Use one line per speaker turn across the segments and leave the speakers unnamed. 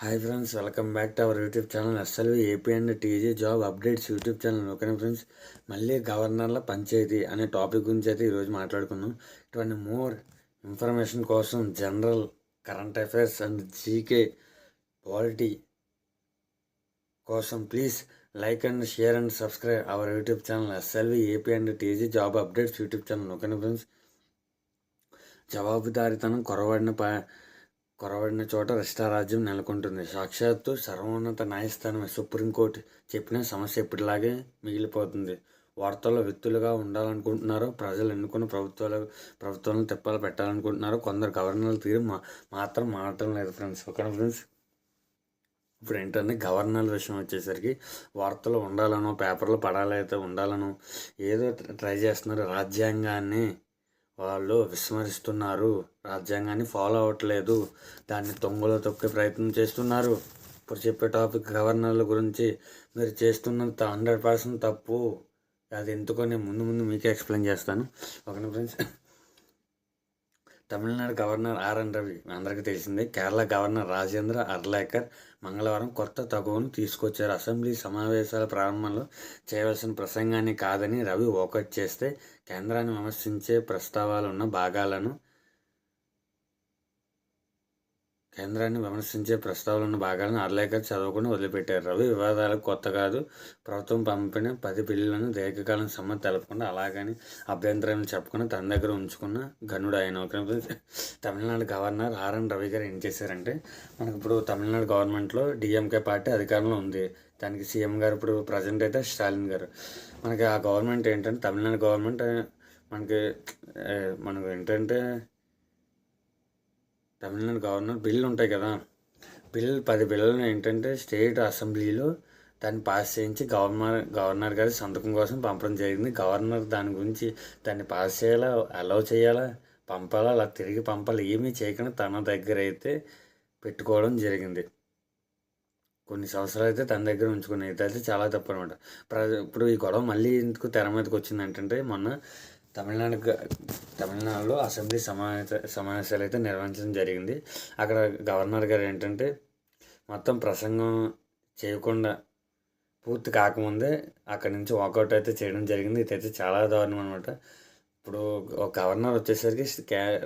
Hi friends, welcome back to our YouTube channel SLV AP and TG job updates YouTube channel. ఓకేనా friends, మళ్ళీ గవర్నర్ల పంచాయతీ అనే topic గురించి అయితే ఈరోజు మాట్లాడుకుందాం. ఇటువంటి మోర్ ఇన్ఫర్మేషన్ కోసం general, current affairs and GK, polity కోసం please like and share and subscribe our YouTube channel SLV AP and TG job updates YouTube channel. ఓకేనా ఫ్రెండ్స్, జవాబుదారీతనం కొరవడిన చోట రాష్ట్రరాజ్యం నెలకొంటుంది. సాక్షాత్తు సర్వోన్నత న్యాయస్థానం సుప్రీంకోర్టు చెప్పిన సమస్య ఎప్పటిలాగే మిగిలిపోతుంది. వార్తల్లో వ్యక్తులుగా ఉండాలనుకుంటున్నారో, ప్రజలు ఎన్నుకున్న ప్రభుత్వాలను తిప్పాలు పెట్టాలనుకుంటున్నారో కొందరు గవర్నర్ల తీరు మాత్రం మారటం లేదు ఫ్రెండ్స్. ఓకే ఫ్రెండ్స్, ఇప్పుడు ఏంటంటే గవర్నర్ల విషయం వచ్చేసరికి వార్తలు ఉండాలనో, పేపర్లు పడాలైతే ఉండాలనో ఏదో ట్రై చేస్తున్నారు. రాజ్యాంగాన్ని వాళ్ళు విస్మరిస్తున్నారు, రాజ్యాంగాన్ని ఫాలో అవ్వట్లేదు, దాన్ని తొంగలో తొక్కే ప్రయత్నం చేస్తున్నారు. ఇప్పుడు చెప్పే టాపిక్ గవర్నర్ల గురించి. మీరు చేస్తున్నంత 100% తప్పు. అది ఎందుకని ముందు మీకే ఎక్స్ప్లెయిన్ చేస్తాను. ఓకేనా friends, Tamil Nadu governor RN Ravi అందరికీ తెలిసిందే. కేరళ గవర్నర్ రాజేంద్ర అర్లేకర్ మంగళవారం కొత్త తగువను తీసుకొచ్చారు. అసెంబ్లీ సమావేశాల ప్రారంభంలో చేయవలసిన ప్రసంగాన్ని కాదని రవి ఓకట్ చేస్తే కేంద్రాన్ని విమర్శించే ప్రస్తావాలున్న భాగాలను అర్లేకర్ చదవకుండా వదిలిపెట్టారు. రవి వివాదాలకు కొత్త కాదు. ప్రభుత్వం పంపిన 10 బిల్లులను దీర్ఘకాలం సమ్మతి తెలపకుండా, అలాగని అభ్యంతరాలు చెప్పకుండా తన దగ్గర ఉంచుకున్న ఘనుడు ఆయన. తమిళనాడు గవర్నర్ ఆర్ఎన్ రవి గారు ఏం చేశారంటే, మనకి ఇప్పుడు తమిళనాడు గవర్నమెంట్లో డిఎంకే పార్టీ అధికారంలో ఉంది. దానికి సీఎం గారు ఇప్పుడు ప్రజెంట్ అయితే స్టాలిన్ గారు. మనకి ఆ గవర్నమెంట్ ఏంటంటే, తమిళనాడు గవర్నమెంట్ మనకు ఏంటంటే తమిళనాడు గవర్నర్ బిల్లు ఉంటాయి కదా, 10 బిల్లులను ఏంటంటే స్టేట్ అసెంబ్లీలో దాన్ని పాస్ చేయించి గవర్నర్ గారి సంతకం కోసం పంపడం జరిగింది. గవర్నర్ దాని గురించి దాన్ని పాస్ చేయాలా, అలౌ చేయాలా, పంపాలా, అలా తిరిగి పంపాలి, ఏమీ చేయకుండా తన దగ్గర అయితే పెట్టుకోవడం జరిగింది. కొన్ని సంవత్సరాలు అయితే తన దగ్గర ఉంచుకునే అయితే చాలా తప్పు అనమాట. ఇప్పుడు ఈ గొడవ మళ్ళీ ఎందుకు తెర మీదకి వచ్చింది అంటే, మొన్న తమిళనాడులో అసెంబ్లీ సమావేశాలు అయితే నిర్వహించడం జరిగింది. అక్కడ గవర్నర్ గారు ఏంటంటే మొత్తం ప్రసంగం చేయకుండా పూర్తి కాకముందే అక్కడి నుంచి వాకౌట్ అయితే చేయడం జరిగింది. ఇదైతే చాలా దారుణం అనమాట. ఇప్పుడు ఒక గవర్నర్ వచ్చేసరికి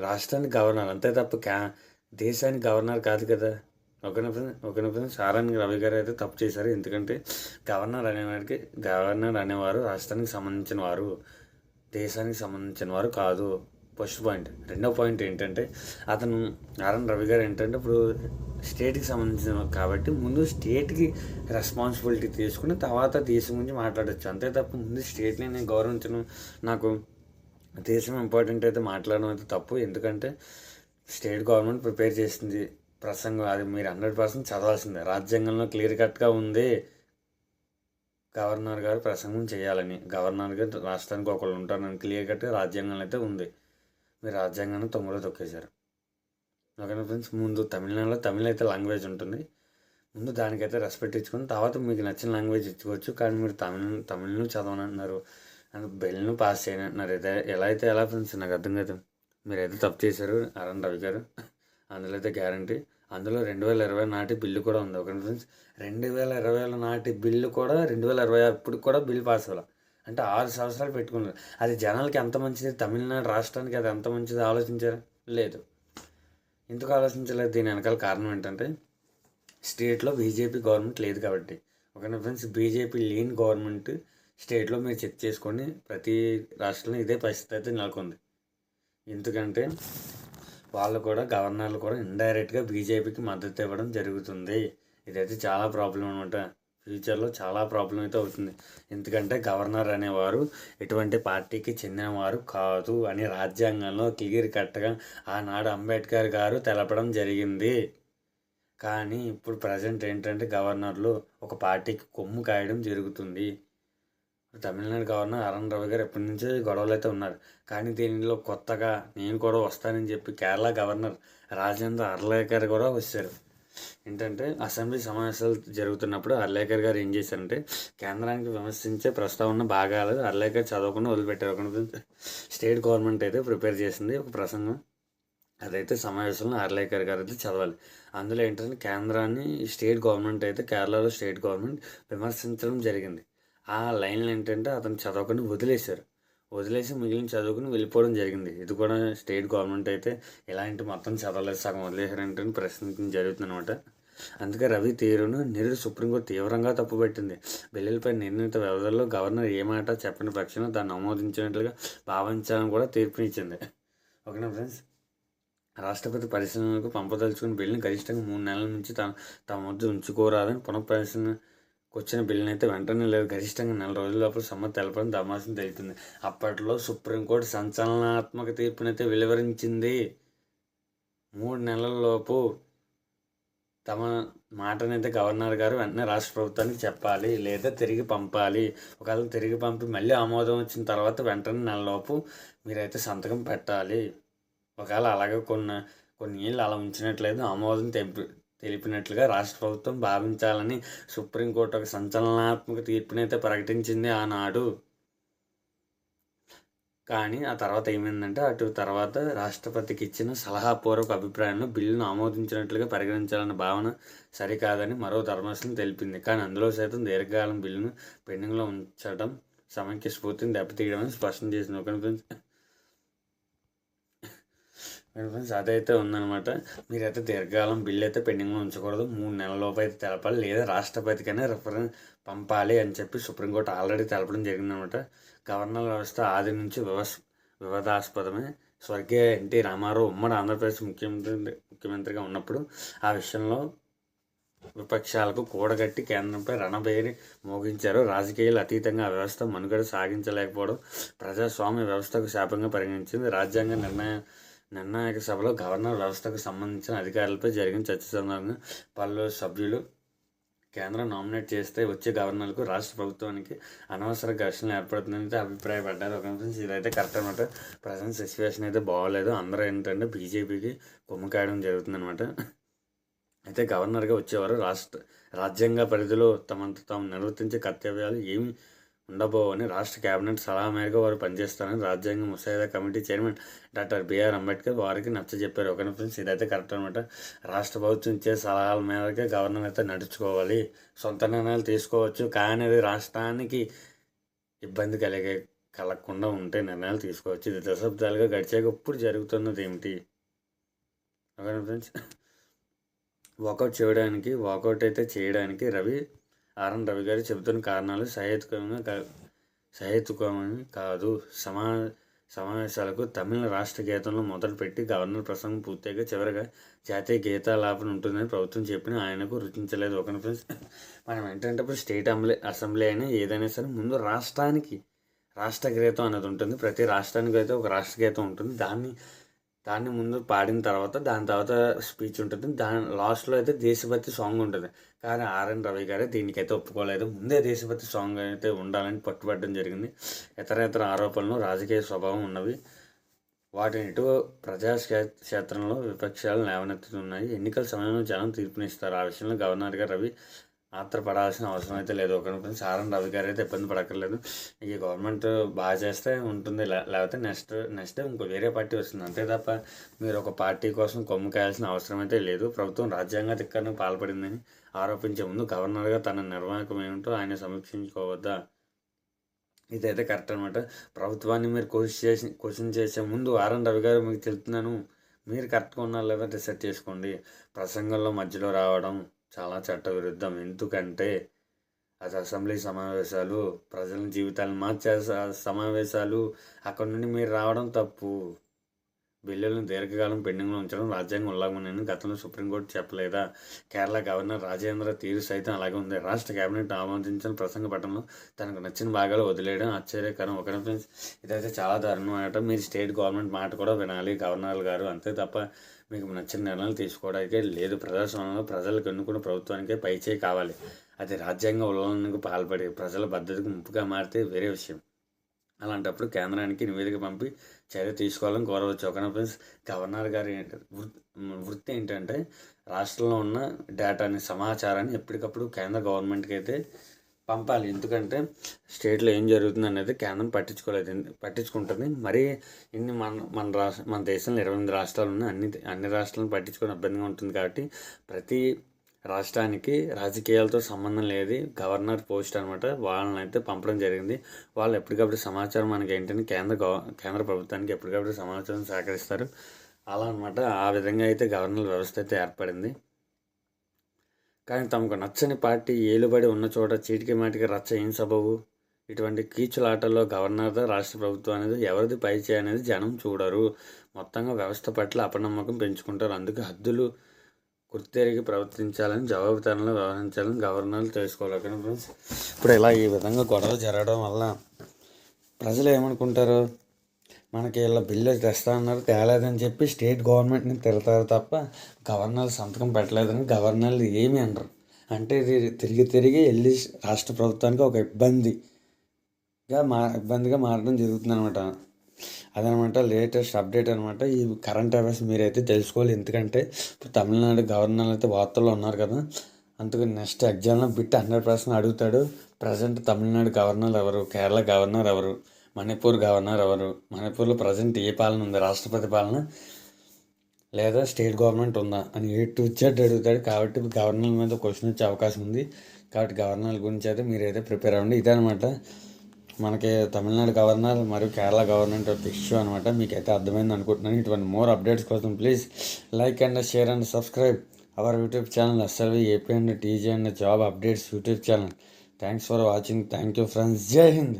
రాష్ట్రానికి గవర్నర్ అంతే తప్ప దేశానికి గవర్నర్ కాదు కదా. ఓకేనా ఫ్రెండ్స్, ఆర్ఎన్ రవి గారు అయితే తప్పు చేశారు. ఎందుకంటే గవర్నర్ అనేవారు రాష్ట్రానికి సంబంధించిన వారు, దేశానికి సంబంధించిన వారు కాదు. First point. రెండో పాయింట్ ఏంటంటే, ఆర్ఎన్ రవి గారు ఏంటంటే ఇప్పుడు స్టేట్కి సంబంధించిన కాబట్టి ముందు స్టేట్కి రెస్పాన్సిబిలిటీ తీసుకుని తర్వాత దేశం గురించి మాట్లాడచ్చు. అంతే తప్ప ముందు స్టేట్ని నేను గౌరవించను, నాకు దేశం ఇంపార్టెంట్ అయితే మాట్లాడడం అయితే తప్పు. ఎందుకంటే స్టేట్ గవర్నమెంట్ ప్రిపేర్ చేసింది ప్రసంగం, అది మీరు 100% చదవాల్సిందే. రాజ్యాంగంలో క్లియర్ కట్గా ఉంది గవర్నర్ గారు ప్రసంగం చేయాలని. గవర్నర్ గారు రాష్ట్రానికి ఒకళ్ళు ఉంటారని క్లియర్ కట్గా రాజ్యాంగంలో అయితే ఉంది. మీరు రాజ్యాంగాన్ని తొంగలో తొక్కేశారు. ఓకేనా ఫ్రెండ్స్, ముందు తమిళనాడులో తమిళ అయితే లాంగ్వేజ్ ఉంటుంది. ముందు దానికైతే రెస్పెక్ట్ ఇచ్చుకొని తర్వాత మీకు నచ్చిన లాంగ్వేజ్ ఇచ్చుకోవచ్చు. కానీ మీరు తమిళను చదవనంటున్నారు, బిల్లును పాస్ చేయనంటున్నారు. ఎలా అయితే ఎలా ఫ్రెండ్స్, నాకు అర్థం కాదు. మీరైతే తప్పు చేశారు ఆర్ఎన్ రవి గారు, అందులో అయితే గ్యారంటీ. అందులో 2020 నాటి బిల్లు కూడా ఉంది. ఓకే ఫ్రెండ్స్, 2020 నాటి బిల్లు కూడా 2026 ఇప్పుడు కూడా బిల్లు పాస్ అవ్వాలి అంటే 6 సంవత్సరాలు పెట్టుకున్నారు. అది జనాలకి ఎంత మంచిది, తమిళనాడు రాష్ట్రానికి అది ఎంత మంచిది ఆలోచించారా? లేదు. ఎందుకు ఆలోచించలేదు? దీని వెనకాల కారణం ఏంటంటే స్టేట్లో బీజేపీ గవర్నమెంట్ లేదు కాబట్టి. ఓకేనా ఫ్రెండ్స్, బీజేపీ లేని గవర్నమెంట్ స్టేట్లో మీరు చెక్ చేసుకోండి, ప్రతి రాష్ట్రంలో ఇదే పరిస్థితి అయితే నెలకొంది. ఎందుకంటే గవర్నర్లు కూడా ఇండైరెక్ట్గా బీజేపీకి మద్దతు ఇవ్వడం జరుగుతుంది. ఇదైతే చాలా ప్రాబ్లం అనమాట. ఫ్యూచర్లో చాలా ప్రాబ్లం అయితే అవుతుంది. ఎందుకంటే గవర్నర్ అనేవారు ఎటువంటి పార్టీకి చెందినవారు కాదు అని రాజ్యాంగంలో క్లియర్ కట్గా ఆనాడు అంబేద్కర్ గారు తెలపడం జరిగింది. కానీ ఇప్పుడు ప్రజెంట్ ఏంటంటే గవర్నర్లు ఒక పార్టీకి కొమ్ము కాయడం జరుగుతుంది. తమిళనాడు గవర్నర్ ఆర్ఎన్ రవి గారు ఎప్పటి నుంచో గొడవలు అయితే ఉన్నారు. కానీ దీనిలో కొత్తగా నేను కూడా వస్తానని చెప్పి కేరళ గవర్నర్ రాజేంద్ర అర్లేకర్ కూడా వచ్చారు. ఏంటంటే అసెంబ్లీ సమావేశాలు జరుగుతున్నప్పుడు అర్లేకర్ గారు ఏం చేశారంటే, కేంద్రానికి విమర్శించే ప్రస్తావన భాగాలు అర్లేకర్ చదవకుండా వదిలిపెట్టారు. స్టేట్ గవర్నమెంట్ అయితే ప్రిపేర్ చేసింది ఒక ప్రసంగం. అదైతే సమావేశంలో ఆర్లేకర్ గారు అయితే చదవాలి. అందులో ఏంటంటే కేంద్రాన్ని స్టేట్ గవర్నమెంట్ అయితే కేరళలో స్టేట్ గవర్నమెంట్ విమర్శించడం జరిగింది. ఆ లైన్లు ఏంటంటే అతను చదవకుండా వదిలేశారు. వదిలేసి మిగిలిన చదువుకుని వెళ్ళిపోవడం జరిగింది. ఇది కూడా స్టేట్ గవర్నమెంట్ అయితే ఇలాంటి మొత్తం చదవలేదు, సగం వదిలేశారంటే ప్రశ్నించడం జరుగుతుందన్నమాట. అందుకే రవి తీరును నిరుడు సుప్రీంకోర్టు తీవ్రంగా తప్పుపట్టింది. బిల్లులపై నిర్ణీత వ్యవధిలో గవర్నర్ ఏ మాట చెప్పిన పక్షంలో దాన్ని ఆమోదించినట్లుగా భావించాలని కూడా తీర్పునిచ్చింది. ఓకేనా ఫ్రెండ్స్, రాష్ట్రపతి పరిశీలనకు పంపదలుచుకున్న బిల్లుని గరిష్టంగా 3 నెలల నుంచి తమ వద్ద ఉంచుకోరాదని పునఃపరిశీలనకు వచ్చిన బిల్లుని అయితే వెంటనే లేదు గరిష్టంగా 4 రోజుల లోపల సమ్మతి తెలపడం ధర్మాసనం తెలుపుతుంది. అప్పట్లో సుప్రీంకోర్టు సంచలనాత్మక తీర్పునైతే వెలువరించింది. 3 నెలల లోపు తమ మాటనైతే గవర్నర్ గారు వెంటనే రాష్ట్ర ప్రభుత్వానికి చెప్పాలి, లేదా తిరిగి పంపాలి. ఒకవేళ తిరిగి పంపి మళ్ళీ ఆమోదం వచ్చిన తర్వాత వెంటనే నెలలోపు మీరైతే సంతకం పెట్టాలి. ఒకవేళ అలాగే కొన్ని ఏళ్ళు అలా ఉంచినట్లయితే ఆమోదం తెలిపినట్లుగా రాష్ట్ర ప్రభుత్వం భావించాలని సుప్రీంకోర్టు ఒక సంచలనాత్మక తీర్పునైతే ప్రకటించింది ఆనాడు. కానీ ఆ తర్వాత ఏమైందంటే తర్వాత రాష్ట్రపతికి ఇచ్చిన సలహాపూర్వక అభిప్రాయంలో బిల్లును ఆమోదించినట్లుగా పరిగణించాలన్న భావన సరికాదని మరో ధర్మాసనం తెలిపింది. కానీ అందులో సైతం దీర్ఘకాలం బిల్లును పెండింగ్లో ఉంచడం సమైక్య స్ఫూర్తిని దెబ్బతీయడమని స్పష్టం చేసింది. ఒక ఫ్రెండ్స్ అదైతే ఉందన్నమాట. మీరైతే దీర్ఘకాలం బిల్లు అయితే పెండింగ్లో ఉంచకూడదు, 3 నెలల లోపు అయితే తెలపాలి, లేదా రాష్ట్రపతికైనా రిఫరెన్స్ పంపాలి అని చెప్పి సుప్రీంకోర్టు ఆల్రెడీ తెలపడం జరిగిందనమాట. గవర్నర్ వ్యవస్థ ఆది నుంచి వివాదాస్పదమే. స్వర్గీయ ఎన్టీ రామారావు ఉమ్మడి ఆంధ్రప్రదేశ్ ముఖ్యమంత్రిగా ఉన్నప్పుడు ఆ విషయంలో విపక్షాలకు కూడగట్టి కేంద్రంపై రణబేరి మోగించారు. రాజకీయాలు అతీతంగా ఆ వ్యవస్థ మనుగడ సాగించలేకపోవడం ప్రజాస్వామ్య వ్యవస్థకు శాపంగా పరిగణించింది. రాజ్యాంగ నిర్ణాయక సభలో గవర్నర్ వ్యవస్థకు సంబంధించిన అధికారులపై జరిగిన చర్చ సందర్భంగా పలువురు సభ్యులు కేంద్రం నామినేట్ చేస్తే వచ్చే గవర్నర్లకు రాష్ట్ర ప్రభుత్వానికి అనవసర ఘర్షణలు ఏర్పడుతుందని అభిప్రాయపడ్డారు. ఒక నిమిషం ఇదైతే కరెక్ట్ అనమాట. ప్రజెంట్ సిచ్యువేషన్ అయితే బాగోలేదు. అందరూ ఏంటంటే బీజేపీకి కొమ్ము కాయడం జరుగుతుందనమాట. అయితే గవర్నర్గా వచ్చేవారు రాజ్యాంగ పరిధిలో తమంత తాము నిర్వర్తించే కర్తవ్యాలు ఏమి ఉండబోవని రాష్ట్ర కేబినెట్ సలహా మేరకు వారు పనిచేస్తారని రాజ్యాంగ ముసాయిదా committee chairman doctor B R Ambedkar వారికి నచ్చజెప్పారు. ఒక ఫ్రెండ్స్ ఇదైతే కరెక్ట్ అనమాట. రాష్ట్ర ప్రభుత్వం ఇచ్చే సలహాల మేరకే గవర్నర్ అయితే నడుచుకోవాలి. సొంత నిర్ణయాలు తీసుకోవచ్చు, కానీ అది రాష్ట్రానికి ఇబ్బంది కలగకుండా ఉంటే నిర్ణయాలు తీసుకోవచ్చు. ఇది దశాబ్దాలుగా గడిచాక ఇప్పుడు జరుగుతున్నది ఏమిటి? ఓకేనా ఫ్రెండ్స్, వాకౌట్ అయితే చేయడానికి ఆర్ఎన్ రవి గారు చెబుతున్న కారణాలు సహేతుకమని కాదు. సమావేశాలకు తమిళ రాష్ట్ర గీతంలో మొదలుపెట్టి గవర్నర్ ప్రసంగం పూర్తిగా చివరిగా జాతీయ గీతాలాపన ఉంటుందని ప్రభుత్వం చెప్పిన ఆయనకు రుచించలేదు. ఒక ఫ్రెండ్స్, మనం ఏంటంటే ఇప్పుడు స్టేట్ అసెంబ్లీ అయినా ఏదైనా సరే ముందు రాష్ట్ర గీతం అనేది ఉంటుంది. ప్రతి రాష్ట్రానికి అయితే ఒక రాష్ట్ర గీతం ఉంటుంది. దాన్ని ముందు పాడిన తర్వాత దాని తర్వాత స్పీచ్ ఉంటుంది. దాని లాస్ట్లో అయితే దేశభక్తి సాంగ్ ఉంటుంది. కానీ ఆర్ఎన్ రవి గారే దీనికైతే ఒప్పుకోలేదు. ముందే దేశభక్తి సాంగ్ అయితే ఉండాలని పట్టుబట్టడం జరిగింది. ఇతర ఆరోపణలు రాజకీయ స్వభావం ఉన్నవి. వాటిని ఇటు ప్రజాక్షేత్రంలో విపక్షాలు లేవనెత్తుతున్నాయి. ఎన్నికల సమయంలో జనం తీర్పునిస్తారు. ఆ విషయంలో గవర్నర్ గారు రవి ఆత్రపడాల్సిన అవసరం అయితే లేదు. ఒక ఆర్ఎన్ రవి గారు అయితే ఇబ్బంది పడక్కర్లేదు. ఈ గవర్నమెంట్ బాగా చేస్తే ఉంటుంది, లేకపోతే నెక్స్ట్ ఇంకో వేరే పార్టీ వస్తుంది, అంతే తప్ప మీరు ఒక పార్టీ కోసం కొమ్ము కాయాల్సిన అవసరం అయితే లేదు. ప్రభుత్వం రాజ్యాంగ ధిక్కరణకు పాల్పడిందని ఆరోపించే ముందు గవర్నర్గా తన నిర్వాహకం ఏమిటో ఆయన సమీక్షించుకోవద్దా? ఇదైతే కరెక్ట్ అనమాట. ప్రభుత్వాన్ని మీరు క్వశ్చన్ చేసే ముందు ఆర్ఎన్ రవి గారు మీకు తెలుపుతున్నాను, మీరు కరెక్ట్గా ఉన్నారా లేదా డిసైడ్ చేసుకోండి. ప్రసంగంలో మధ్యలో రావడం చాలా చట్టవిరుద్ధం. ఎందుకంటే అది అసెంబ్లీ సమావేశాలు, ప్రజల జీవితాలను మార్చే సమావేశాలు. అక్కడ నుండి మీరు రావడం తప్పు. బిల్లులను దీర్ఘకాలం పెండింగ్లో ఉంచడం రాజ్యాంగ ఉల్లంఘనని గతంలో సుప్రీంకోర్టు చెప్పలేదా? కేరళ గవర్నర్ రాజేంద్ర తీరు సైతం అలాగే ఉంది. రాష్ట్ర కేబినెట్ ఆమోదించిన ప్రసంగ పట్టణంలో తనకు నచ్చిన భాగాలు వదిలేయడం ఆశ్చర్యకరం. ఒక ఫ్రెండ్స్, ఇదైతే చాలా దారుణం అనమాట. మీరు స్టేట్ గవర్నమెంట్ మాట కూడా వినాలి గవర్నర్ గారు, అంతే తప్ప మీకు నచ్చిన నిర్ణయాలు తీసుకోవడానికే లేదు. ప్రజాస్వామ్యంలో ప్రజలకు ఎన్నుకున్న ప్రభుత్వానికే పైచేయి కావాలి. అది రాజ్యాంగ ఉల్లంఘనకు పాల్పడి ప్రజల భద్రతకు ముప్పుగా మారితే వేరే విషయం. అలాంటప్పుడు కేంద్రానికి నివేదిక పంపి చర్య తీసుకోవాలని కోరవచ్చు. ఒక ఫ్రెండ్స్, గవర్నర్ గారి వృత్తి ఏంటంటే రాష్ట్రంలో ఉన్న డేటాని, సమాచారాన్ని ఎప్పటికప్పుడు కేంద్ర గవర్నమెంట్కి అయితే పంపాలి. ఎందుకంటే స్టేట్లో ఏం జరుగుతుంది అనేది కేంద్రం పట్టించుకుంటుంది. మరి ఇన్ని మన దేశంలో 28 రాష్ట్రాలు ఉన్నాయి. అన్ని రాష్ట్రాలను పట్టించుకోవడం ఇబ్బందిగా ఉంటుంది. కాబట్టి ప్రతి రాష్ట్రానికి రాజకీయాలతో సంబంధం లేదు గవర్నర్ పోస్ట్ అనమాట. వాళ్ళని అయితే పంపడం జరిగింది. వాళ్ళు ఎప్పటికప్పుడు సమాచారం మనకి ఏంటని కేంద్ర ప్రభుత్వానికి ఎప్పటికప్పుడు సమాచారం సేకరిస్తారు. అలా అనమాట. ఆ విధంగా అయితే గవర్నర్ వ్యవస్థ అయితే ఏర్పడింది. కానీ తమకు నచ్చని పార్టీ ఏలుబడి ఉన్న చోట చీటికి మాటికి రచ్చ ఏం సబబు? ఇటువంటి కీచులాటల్లో గవర్నర్దా రాష్ట్ర ప్రభుత్వం అనేది ఎవరిది పై చేయి అనేది జనం చూడరు. మొత్తంగా వ్యవస్థ పట్ల అపనమ్మకం పెంచుకుంటారు. అందుకే హద్దులు గుర్తెరిగి ప్రవర్తించాలని, జవాబుదారీగా వ్యవహరించాలని గవర్నర్లు తెలుసుకోవాలి. ఫ్రెండ్స్, ఇప్పుడు ఇలా ఈ విధంగా గొడవ జరగడం వల్ల ప్రజలు ఏమనుకుంటారు? మనకి ఇలా బిల్లు తెస్తా అన్నారు, తేలేదని చెప్పి స్టేట్ గవర్నమెంట్ని తిడతారు తప్ప గవర్నర్ సంతకం పెట్టలేదని గవర్నర్లు ఏమీ అనరు. అంటే ఇది తిరిగి వెళ్ళి రాష్ట్ర ప్రభుత్వానికి ఒక ఇబ్బందిగా మారడం జరుగుతుంది అనమాట. అదనమాట లేటెస్ట్ అప్డేట్ అనమాట. ఈ కరెంట్ అఫైర్స్ మీరైతే తెలుసుకోవాలి. ఎందుకంటే ఇప్పుడు తమిళనాడు గవర్నర్ అయితే వార్తల్లో ఉన్నారు కదా, అందుకు నెక్స్ట్ ఎగ్జామ్లో బిట్ 100% అడుగుతాడు. ప్రజెంట్ తమిళనాడు గవర్నర్ ఎవరు, కేరళ గవర్నర్ ఎవరు, మణిపూర్ గవర్నర్ ఎవరు, మణిపూర్లో ప్రజెంట్ ఏ పాలన ఉంది, రాష్ట్రపతి పాలన లేదా స్టేట్ గవర్నమెంట్ ఉందా అని A to Z అడుగుతాడు. కాబట్టి గవర్నర్ మీద క్వశ్చన్ వచ్చే అవకాశం ఉంది. కాబట్టి గవర్నర్ గురించి అయితే మీరైతే ప్రిపేర్ అవ్వండి. ఇదనమాట మనకి తమిళనాడు గవర్నర్ మరియు కేరళ గవర్నమెంట్ ఒక ఇష్యూ అనమాట. మీకైతే అర్థమైంది అనుకుంటున్నాను. ఇటువంటి మోర్ అప్డేట్స్ కోసం please like and share and subscribe our YouTube channel SLV AP and TJ and job updates YouTube channel. Thanks for watching. Thank you friends. జై హింద్.